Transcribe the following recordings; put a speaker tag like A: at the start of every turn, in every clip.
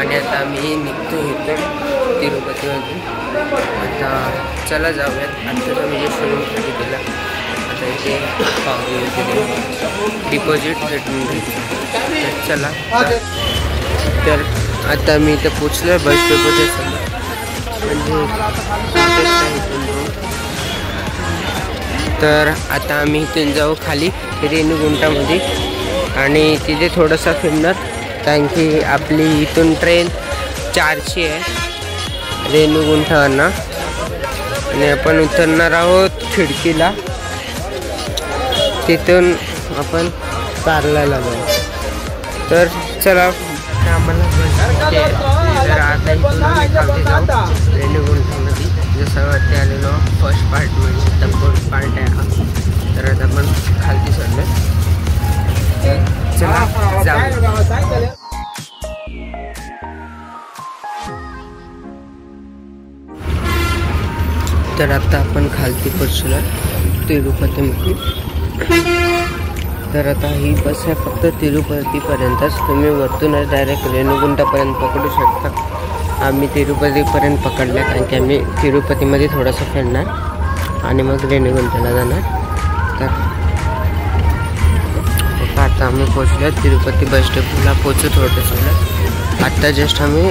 A: आणि आता आम्ही निघतो इथून तिरुपतीमधून. आता चला जाऊयात. आत्ताचा म्हणजे शोरूम खाली केला. आता इथे पावती वगैरे डिपॉझिट भेटून घ्यायचं. चला. तर आता मी इथं पोचलो आहे बस डेपोच्या समोर, म्हणजे तर आता आम्ही इथून जाऊ खाली रेणीगुंटामध्ये आणि तिथे थोडंसं फिरणार, कारण की आपली इथून ट्रेन 4ची आहे रेणीगुंटावरनं आणि आपण उतरणार आहोत खिडकीला. तिथून आपण कारला जाऊ. तर चला आम्हाला तर आता इथून आम्ही खालती जाऊ रेणीगुंटामध्ये. जसं वरती आलेलो फर्स्ट पार्ट म्हणजे तब्बोट पार्ट आहे हा. तर आता आपण खालती चढलो. चला जाऊ. तर आता आपण खालती पोचलो तिरुपतीमध्ये. तर आता ही बस आहे फक्त तिरुपतीपर्यंतच. तुम्ही वरतूनच डायरेक्ट रेणीगुंटापर्यंत पकडू शकता. आम्ही तिरुपतीपर्यंत पकडलं कारण की आम्ही तिरुपतीमध्ये थोडंसं फिरणार आणि मग रेणीगुंटाला जाणार. तर आता आम्ही पोचलो तिरुपती बस स्टॉपला. पोचू थोडंसं. आत्ता जस्ट आम्ही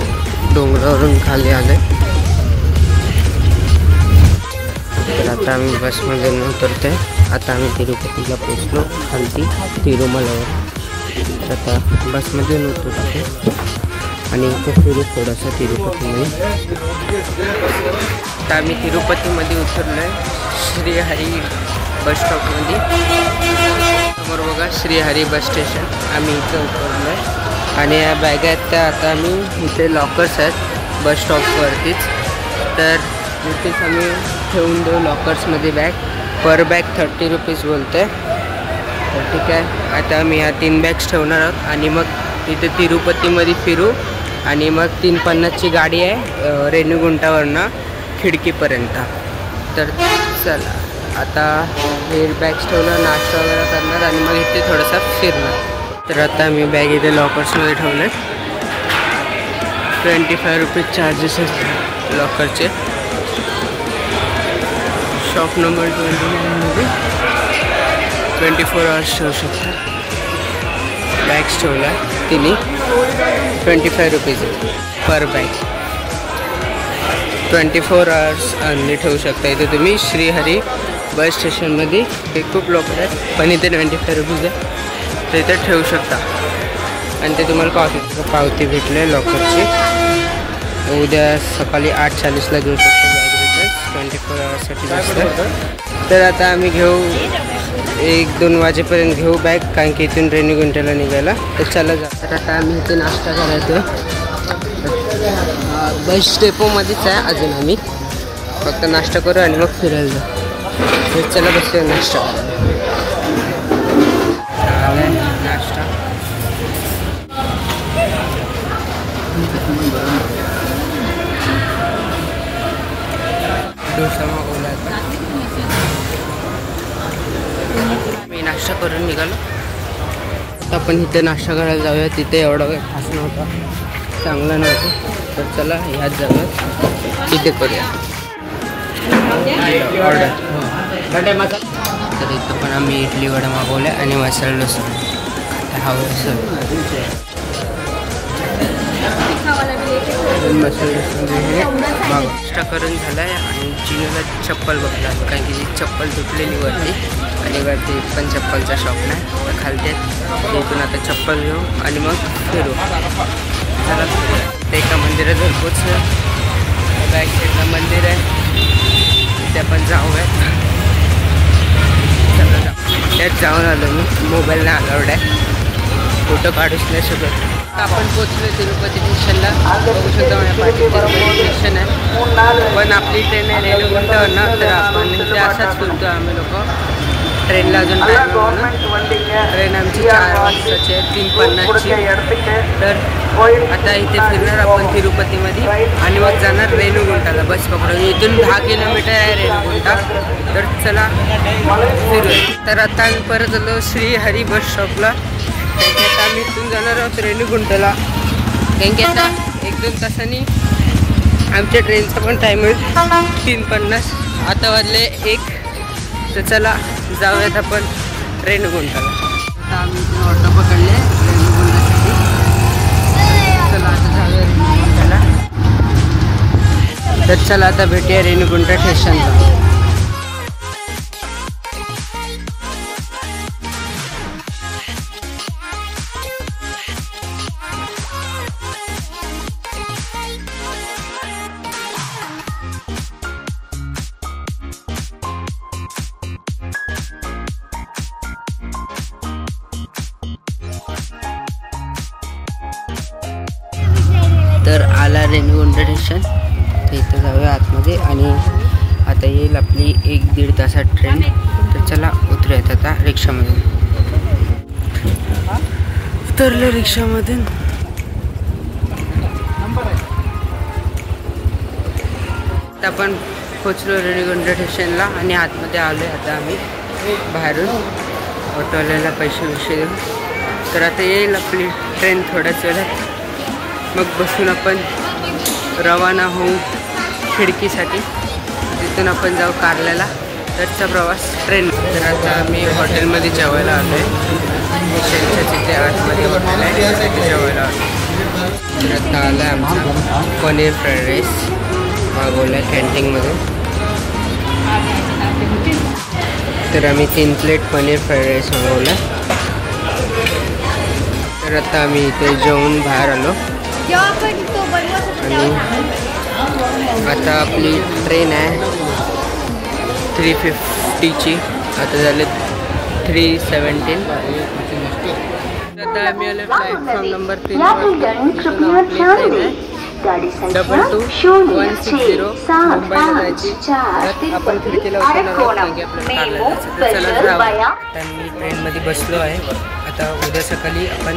A: डोंगरावरून खाली आलो. तर आता आम्ही बसमध्ये उतरतो आहे. आता आम्ही तिरुपतीला पोचलो खालती तिरुमलावर. आता बसमध्ये उतरतो आणि इथे फिरू थोडंसं तिरुपतीमध्ये. आता आम्ही तिरुपतीमध्ये उतरलो आहे श्रीहरी बस स्टॉपमध्ये. समोर बघा श्रीहरी बस स्टेशन. आम्ही इथं उतरलो आहे आणि या बॅग आहेत त्या आता आम्ही इथे लॉकर्स आहेत बस स्टॉपवरतीच. तर इथेच आम्ही ठेवून देऊ लॉकर्समध्ये बॅग. पर बॅग 30 रुपीज बोलतो आहे. तर ठीक आहे. आता आम्ही ह्या 3 बॅग्स ठेवणार आहोत आणि मग इथे तिरुपतीमध्ये फिरू आणि मग 3:50ची गाडी आहे रेणीगुंटावरनं खिडकीपर्यंत. तर चला आता हे बॅग्स ठेवणार, नाश्ता वगैरे करणार आणि मग इथे थोडंसं फिरणार. तर आता मी बॅग इथे लॉकर्समध्ये ठेवले. 25 रुपीज चार्जेस आहेत लॉकरचे. शॉप नंबर 29मध्ये 24 आवर्स ठेवू शकता. बॅग्स ठेवल्या तिन्ही 25 rupees per bag. 24 hours only ठेवू शकता इथे तुम्ही श्रीहरी बस स्टेशनमध्ये. हे खूप लोक आहेत पण इथे 25 रुपीज आहे. तर इथे ठेवू शकता आणि ते तुम्हाला पावती भेटले लॉकरची. उद्या सकाळी 8:40ला घेऊ शकतो बॅग रिटर्न. 24 आवर्ससाठी असतं. तर आता आम्ही घेऊ 1-2 वाजेपर्यंत घेऊ बॅग, कारण की इथून रेणीगुंटाला निघायला. तर चला जा. तर आता आम्ही इथे नाश्ता करायचो. बस डेपोमध्येच आहे अजून. आम्ही फक्त नाश्ता करू आणि मग फिरायला जाऊ. तर चला बसूया नाश्ता नाश्ता. डोसा मागवला आता. मी नाश्ता करून निघालो. आपण इथे नाश्ता करायला जाऊया. तिथे एवढा काही खास नव्हता, चांगला नव्हतं. तर चला ह्याच जाऊया तिथे करूया ऑर्डर. तर इथं पण आम्ही इडली वडा मागवल्या आणि मसाला डोसा. हवं सर मसाला डोसा नाश्ता करून झाला आहे. आणि चिनूला चप्पल बघला कारण की चप्पल तुटलेली वरती आणि वरती पण चप्पलचा शॉप नाही. तर खालते इथून आता चप्पल घेऊ आणि मग फिरू. चला ते एका मंदिरात पोचलं. बॅक साईडला मंदिर आहे, तिथे आपण जाऊयात. चला त्यात जाऊन आलो मी. मोबाईल नाही अलाउड आहे, फोटो काढूच नाही शकत. आपण पोचलो तिरुपती स्टेशनला. बघू शकता माझ्या पाठी तिरुपती स्टेशन आहे. पण आपली ट्रेन आहे रेणीगुंटावरनं. तर आपण इथे असाच फिरतो आम्ही लोक. ट्रेनला अजून ट्रेन आमची 4 वाजताची आहे 3:50ची. तर आता इथे फिरणार आपण तिरुपतीमध्ये आणि मग जाणार रेणीगुंटाला बस पकडून. इथून 10 किलोमीटर आहे रेणीगुंटा. तर चला फिरूया. तर आता आम्ही परत आलो श्रीहरी बस स्टॉपला. आता आम्ही इथून जाणार आहोत रेणीगुंटाला. कारण की आता 1-2 तासांनी आमच्या ट्रेनचा पण टाईम होईल 3:50. आता वाजले 1. तर चला जाऊयात आपण रेणीगुंटाला. आता आम्ही इथे ऑटो पकडले रेणीगुंटासाठी. चला आता जाऊया रेणीगुंटाला. तर चला आता भेटूया रेणीगुंटा स्टेशनला. तर आला रेणीगुंटा स्टेशन. तर इथं जाऊया आतमध्ये आणि आता येईल आपली 1-1.5 तासात ट्रेन. तर चला उतरूयात आता रिक्षामधून. उतरलं रिक्षामधून. आता आपण पोचलो रेणीगुंटा स्टेशनला आणि आतमध्ये आलो आहे. आता आम्ही बाहेरून ऑटोवाल्याला पैसे देऊ. तर आता येईल आपली ट्रेन थोड्याच वेळात. मग बसून आपण रवाना होऊ खिडकीसाठी. तिथून आपण जाऊ कारल्याला. तरचा प्रवास ट्रेन. तर आता आम्ही हॉटेलमध्ये जेवायला आलो आहे. स्टेशनच्या तिथे आतमध्ये हॉटेल आहे, तिथे जेवायला आलो. तर आता आला आहे आमचा पनीर फ्राईड राईस मागवला आहे कॅन्टीनमधून. तर आम्ही 3 प्लेट पनीर फ्राईड राईस मागवला. तर आता आम्ही इथे जेवून बाहेर आलो आणि आता आपली ट्रेन आहे 3:50ची. आता झाले 3:17. आता आम्ही आलो प्लॅटफॉर्म नंबर 3 आहे. 22-160 मुंबईला जायची. आपण खिडकीला उतरणार मागे आपल्याला कारला जायचं. तर मी ट्रेनमध्ये बसलो आहे. आता उद्या सकाळी आपण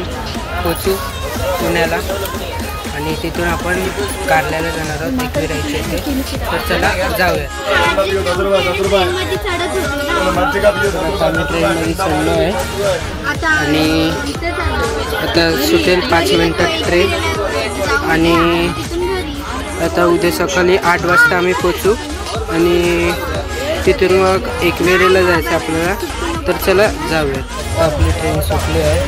A: पोचू पुण्याला आणि तिथून आपण कारल्याला जाणार आहोत एकविरायच्या इथे. तर चला जाऊया. आम्ही ट्रेनमध्ये चाललो आहे आणि आता सुटेल 5 मिनिटात ट्रेन. आणि आता उद्या सकाळी 8 वाजता आम्ही पोचू आणि तिथून मग एकविरेला जायचं आपल्याला. तर चला जाऊयात. आपली ट्रेन सुटली आहे.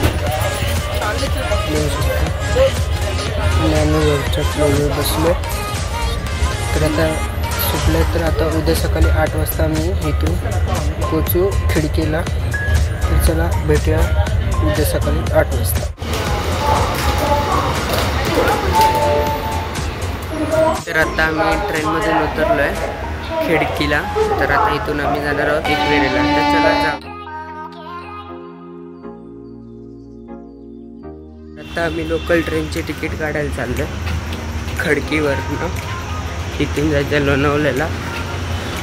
A: वरच्या ट्रेनवर बसलो. तर आता सुटले. तर आता उद्या सकाळी 8 वाजता आम्ही इथून पोचू खिडकीला. तर चला भेटूया उद्या सकाळी 8 वाजता. तर आता आम्ही ट्रेनमधून उतरलो आहे खिडकीला. तर आता इथून आम्ही जाणार आहोत एकविरेला. तर चला जा. आता आम्ही लोकल ट्रेनची तिकीट काढायला चाललो खडकीवरनं. इथून जायचं लोणावळ्याला.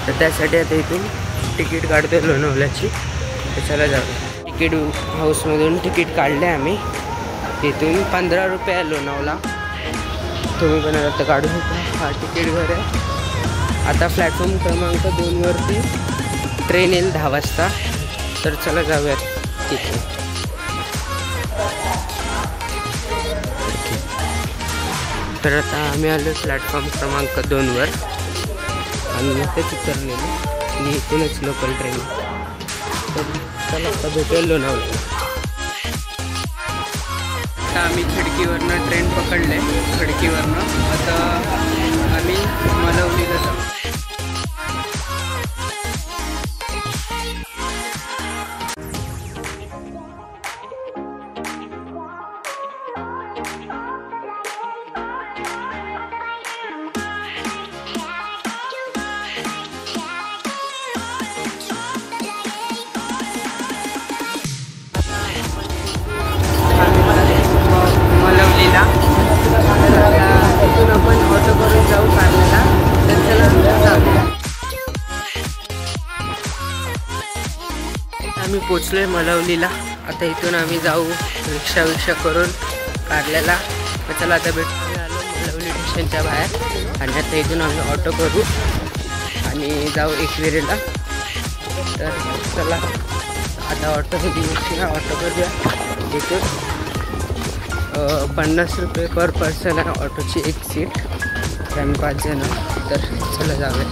A: तर त्यासाठी आता इथून तिकीट काढतो लोणावळ्याची. तर चला जाऊ. तिकीट हाऊसमधून तिकीट काढले आम्ही. इथून 15 रुपये आहे लोणावळा. तुम्ही पण आता काढू शकता. हा तिकीट घर आहे. आता प्लॅटफॉर्म क्रमांक 2वरती ट्रेन येईल 10 वाजता. तर चला जाऊयात तिथे. तर आता आम्ही आलो प्लॅटफॉर्म क्रमांक 2वर आणि इथेच उतरलेलो आणि इथूनच लोकल ट्रेन. तर चला आता भेटूया लोणावळ्याला. आता आम्ही खिडकीवरनं ट्रेन पकडले. खिडकीवरनं आता आम्ही मलवलीला जाऊ. तिथून आपण ऑटो करून जाऊ कारल्याला. तर चला आम्ही पोचलोय मलवलीला. आता इथून आम्ही जाऊ रिक्षा करून कारल्याला. चला आता भेटून आलो मलवली स्टेशनच्या बाहेर आणि आता इथून आम्ही ऑटो करू आणि जाऊ एकविरेला. तर चला आता ऑटोमध्ये बसूया. ऑटो करूया. इथून 50 रुपये पर पर्सन आहे ऑटोची एक सीट. तर आम्ही 5 जण, तर चला जाऊया.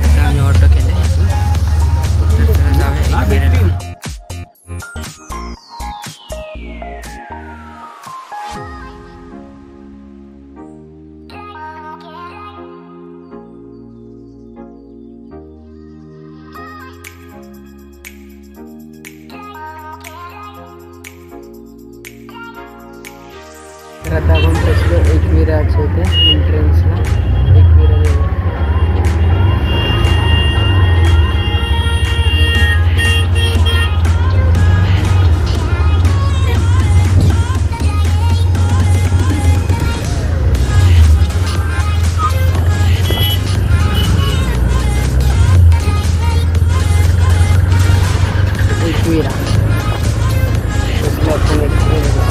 A: आता आम्ही ऑटो केले, तर चला जाऊया एकविराला. तर आता आपण पोचलो एकविराच्या इथे एंट्रन्सला. एकविरा एकविरा पोचलो आपण एकविरा.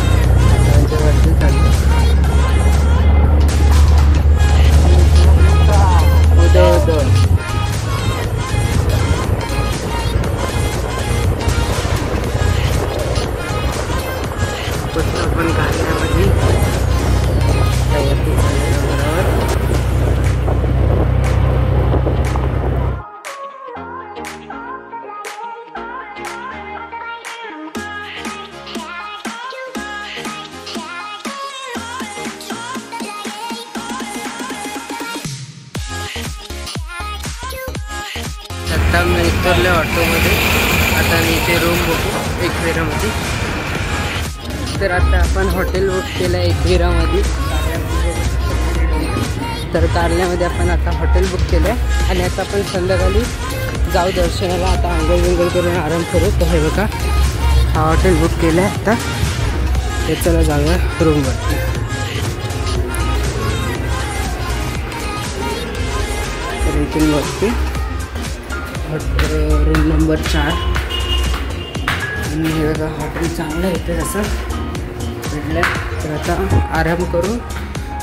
A: आपण घालण्यामध्ये आता मी उतरले ऑटोमध्ये. आता मी इथे रूम बघू एकविरामध्ये. तर आता आपण हॉटेल बुक केलं आहे एकविरामध्ये. तर कारल्यामध्ये आपण आता हॉटेल बुक केलं आहे आणि आता आपण संध्याकाळी जाऊ दर्शनाला. आता आंघोळ विंघोळ करून आराम करू. तर हे बघा, हा हॉटेल बुक केलं आहे आता. ते चला जाऊया रूमवरती. तर इथून वरती रूम नंबर 4. आणि हे बघा, हॉटेल चांगलं आहे इथे तसं भेटलं. तर आता आराम करून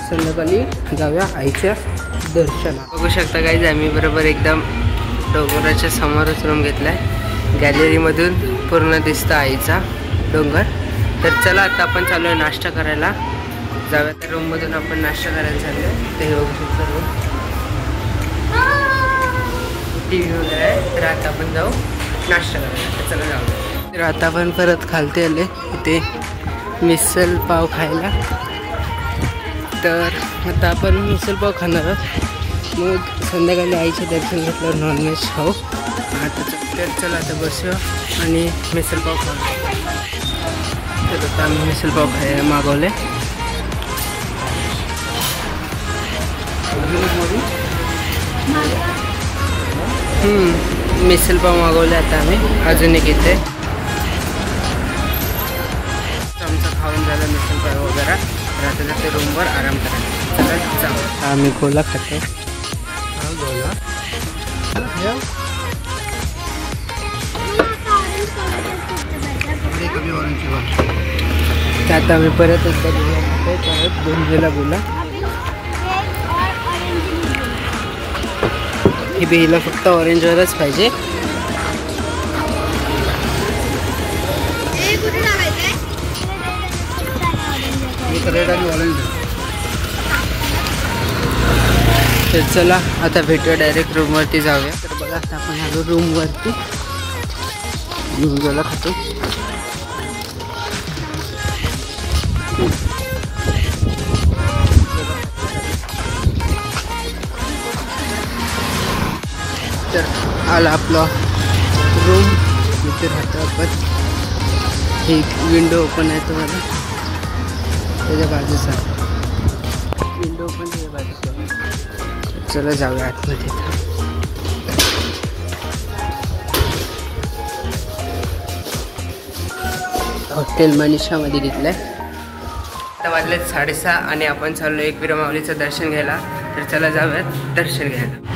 A: संध्याकाळी जाऊया आईच्या दर्शना. बघू शकता गाईज, आम्ही बरोबर एकदम डोंगराच्या समोरच रूम घेतला आहे. गॅलरीमधून पूर्ण दिसतं आईचा डोंगर. तर चला आता आपण चालू आहे नाश्ता करायला. जाऊया त्या रूममधून आपण नाश्ता करायला चाललो आहे. ते बघू शकता रूम, TV वगैरे आहे. तर आता आपण जाऊ नाश्ता करायला. तर चला जाऊया. तर आता आपण परत खालते आले इथे मिसल पाव खायला. तर आता आपण मिसल पाव खाणार आहोत. मग संध्याकाळी आईचे दर्शन घेतल्यावर नॉनव्हेज खाऊ. आता चला आता बसूया आणि मिसल पाव खाऊ. तर आता आम्ही मिसल पाव मागवले. मिसल पाव मागवले आता आम्ही. अजून एक इथे आमचं खाऊन झालं मिसल पाव वगैरे. तर आता जाते रूमवर आराम करायला. चला जाऊ. आम्ही गोला खाते. हा गोला आता आम्ही परत एकदा गोला खातो. परत 2 वेळा गोला. ही बेला फक्त ऑरेंजवरच पाहिजे. तर चला आता भेटूया, डायरेक्ट रूमवरती जाऊया. तर बघा आता आपण आलो रूमवरती. गोला खातो. तर आला आपला रूम. इथे राहतो आपण. एक विंडो ओपन आहे तुम्हाला त्याच्या बाजूचा. विंडो ओपन त्याच्या बाजूचा. चला जाऊया आतमध्ये. हॉटेल मनीषामध्ये घेतलंय. आता वाजलेत 6:30 आणि आपण चाललो एकविरा माऊलीचं दर्शन घ्यायला. तर चला जाऊयात दर्शन घ्यायला.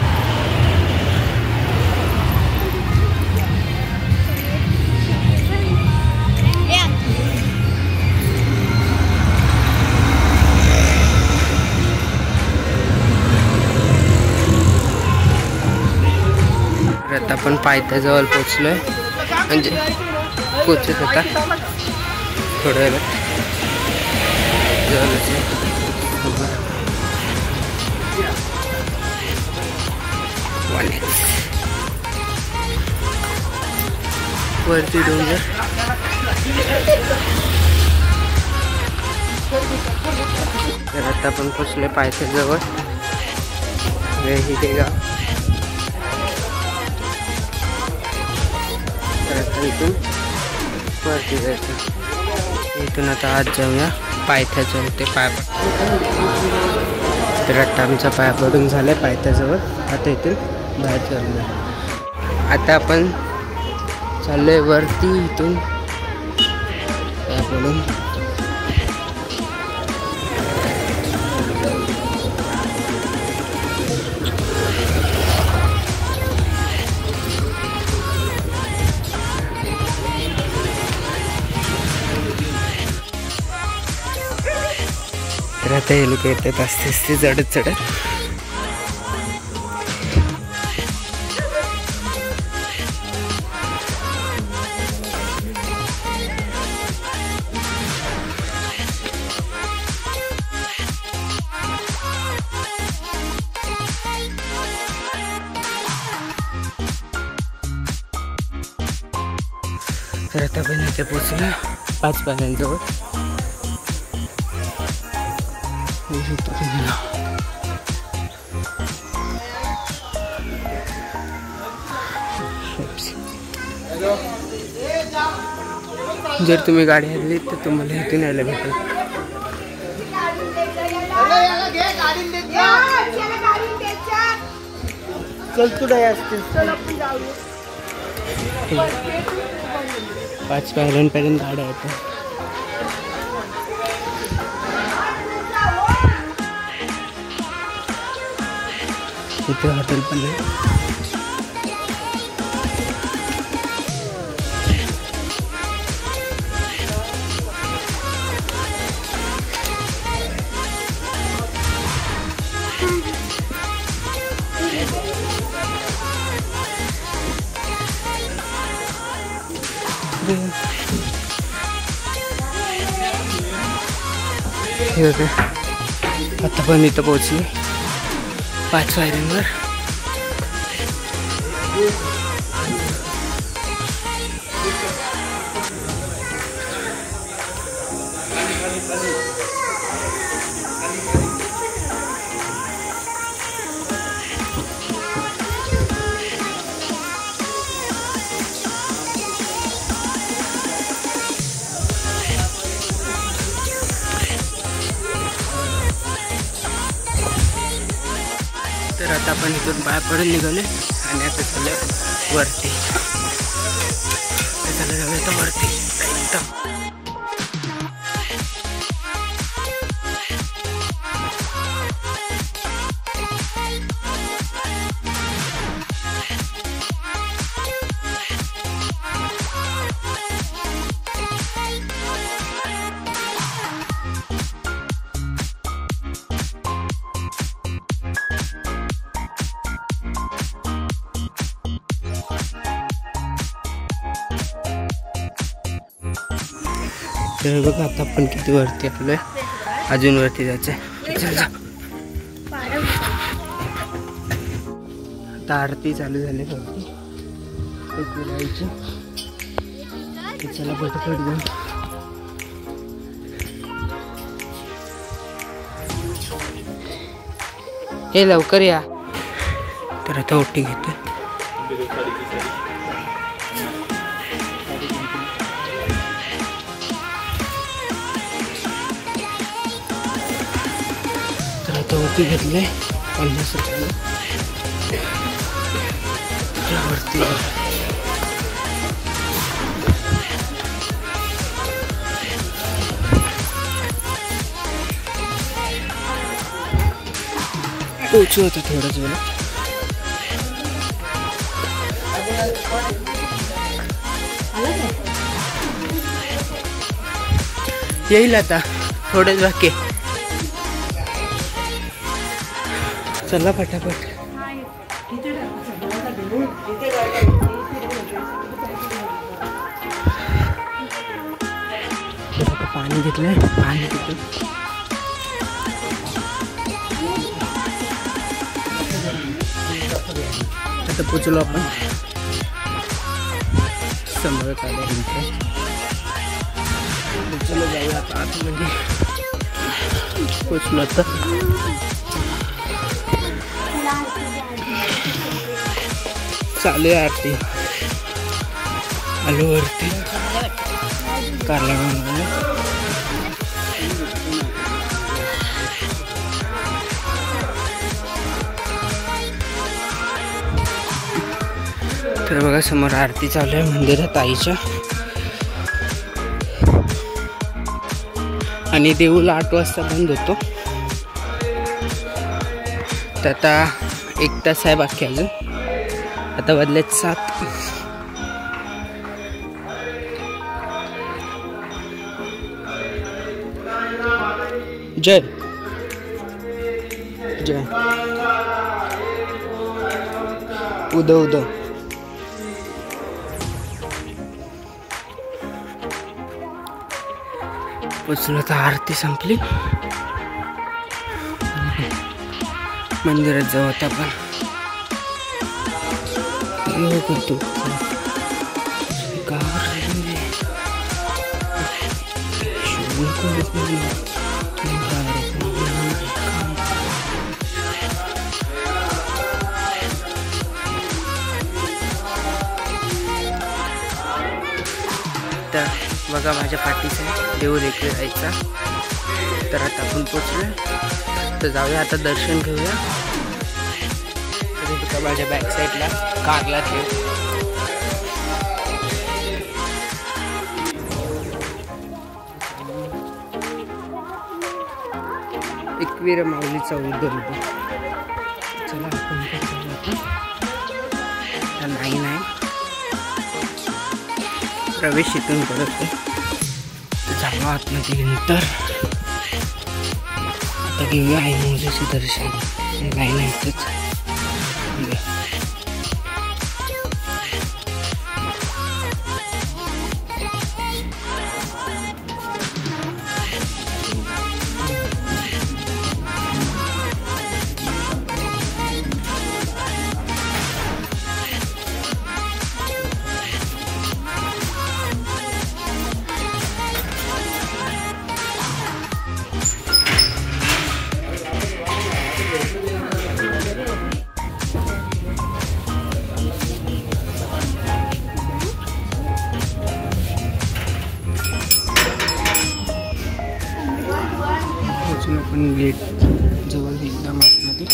A: आता आपण पायथ्याजवळ पोचलोय. म्हणजे पोचत होता थोड्या वेळात. पायथ्याजवळच आहे. वरती डोंगर. तर आता आपण पोचले पायथ्याजवळ. हे गाव. तर आता इथून वरती जायचं. इथून आता आज जाऊया पायथ्याजवळ. ते पाय तर आता आमचा पाय पडून झालाय पायथ्याजवळ. आता इथून बाहेर चाललो. आता आपण चाललोय वरती. इथून पाय पडून तर आता हे लोक येतात असते असते चढत चढत. तर आता पण इथे पोचलो 5 पायऱ्यांजवळ. जर तुम्ही गाडी हरली तर तुम्हाला इथून यायला भेटेल. चल तुला असतील 5 पायऱ्यांपर्यंत गाड्या येतात. इथे हॉटेल पण आहे. आता पण इथं पोहोचली 5 पायऱ्यांवर. तर आता आपण इथून बाहेर पडून निघाले आणि आता चालू वरती. चालू जाऊया वरती. तर बघा आता आपण किती वरती आलोय. अजून वरती जायचं आहे. चल जा. आता आरती चालू झाली वरती. चला पटपट जाऊ. हे लवकर या. तर आता ओटी घेतो. ओटी घेतले 50 रुपये. वरती पोचू होतं थोडंच वेळ. येईल आता थोडेच बाकी. चला फटाफट. पाणी घेतलंय. पाणी घेतो. आता पोचलो आपण समोर आल्यानंतर. चलो जाऊया आता आतमध्ये. पोचलो आता. चालू आहे आरती. आलो वरती कारला बनवलं. तर बघा समोर आरती चालू आहे मंदिरात आईच्या. आणि देऊळ 8 वाजता बंद होतो. तर आता 1 तास आहे बाकी अजून. आता वाजलेत 7. जय जय उदो उदो. पोचलो तर आरती संपली. मंदिरात जाऊ आता आपण. करतो तर बघा माझ्या पाठीचा देऊळ एकविरायचा. तर आता आपण पोचलोय. तर जाऊया आता दर्शन घेऊया. तर माझ्या बॅक साईडला कारला ठेव. एकवीर माऊलीचा उदर. चला आपण नाही प्रवेश इथून करत जाऊ आतमध्ये. नंतर आता घेऊया आई माऊलीचे दर्शन. लाईन आहे इथंच. आपण गेट जवळ एकदम आतमध्ये.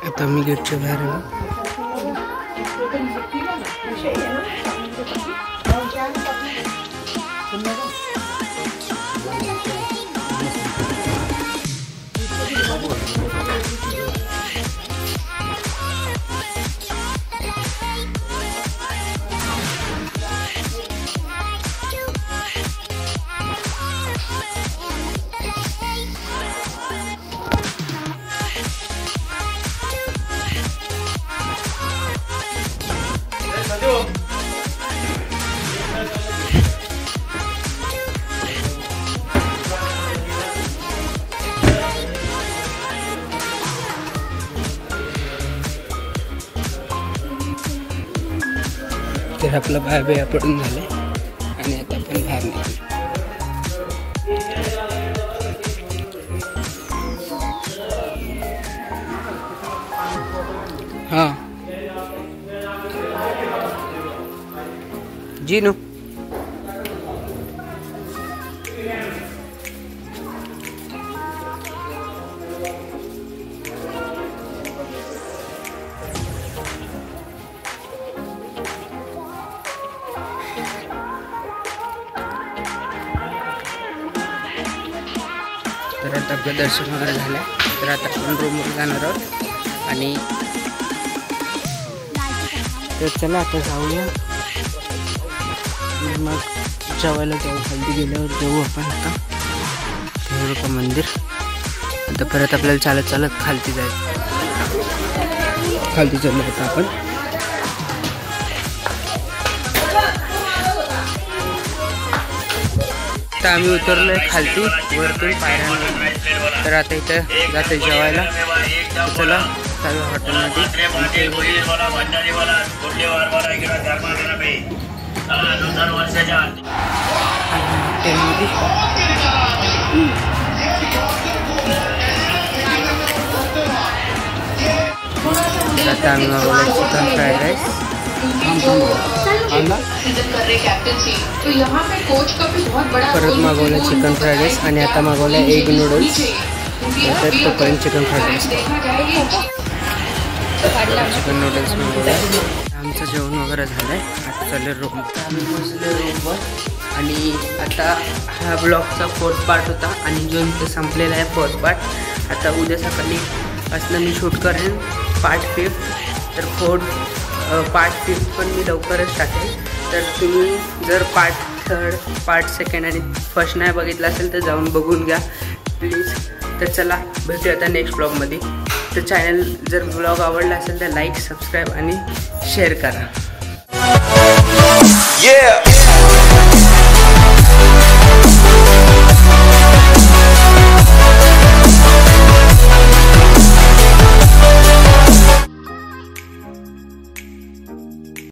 A: आता मी गेटच्या बाहेर आलो. तर आपलं बाहेर बिया पडून झाले आणि आता आपण बाहेर निघू. जीनू तर आता आपलं दर्शन वगैरे झालं. तर आता आपण रूमवर जाणार आहोत आणि तर चला आता जाऊया. मग जेवायला जाऊ. खाली गेल्यावर जाऊ आपण. आता हे बघा मंदिर. आता परत आपल्याला चालत चालत खालती जायचं. खालती चाललो आता आपण. आता आम्ही उतरलोय खालती वरतून पायऱ्यांवर. तर आता इथं जाते जेवायला. चला चालू हॉटेलमध्ये. आता आम्ही मागवलं चिकन फ्राईड राईस. परत मागवलं चिकन फ्राईड राईस आणि आता मागवलं एग नूडल्स. तोपर्यंत chicken fried rice chicken noodles मागवलं. आमचं जेवण वगैरे झालं आहे. आता चालले रूम. आम्ही पोचले रूमवर. आणि आता हा ब्लॉगचा 4th पार्ट होता आणि जो इथं संपलेला आहे 4th पार्ट. आता उद्या सकाळी असलं मी शूट करेन पार्ट 5th. तर पार्ट 5th पण मी लवकरच टाकेन. तर तुम्ही जर पार्ट 3rd पार्ट 2nd आणि 1st नाही बघितलं असेल तर जाऊन बघून घ्या प्लीज. तर चला भेटूया आता नेक्स्ट ब्लॉगमध्ये. तर चॅनल जर ब्लॉग आवडला असेल तर लाईक सबस्क्राईब आणि शेअर करा.